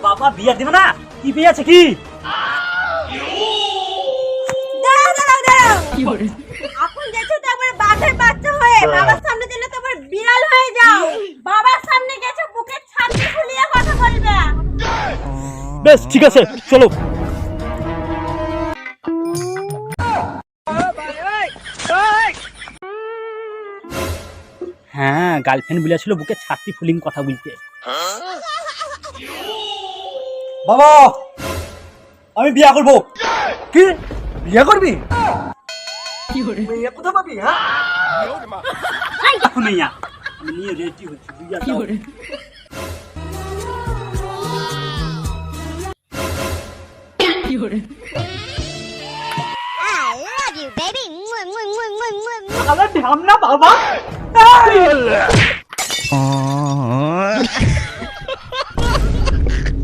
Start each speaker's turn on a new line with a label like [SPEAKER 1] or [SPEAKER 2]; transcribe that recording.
[SPEAKER 1] বাবা বিয়ে দিবে না? কি বিয়ে আছে কি?
[SPEAKER 2] এখন গেছো তো একবার বাঘের বাচ্চা হয়ে, বাবার সামনে দিলে তো আবার বিড়াল হয়ে যাও। বাবার সামনে গেছো বুকের ছাতি ফুলিয়ে কথা বলবে।
[SPEAKER 1] বেশ ঠিক আছে, চলো। হ্যাঁ, গার্লফ্রেন্ড বলেছিল বুকে ছাতি ফুলিং কথা বলতে। বাবা, আমি বিয়ে করব। কি বিয়ে করবি? মেয়ে কোথা পাবি? হ্যাঁ, এখন মেয়া আমি নিয়ে রেডি হচ্ছি বিয়ে দাও। আমার ঢামনা বাবা।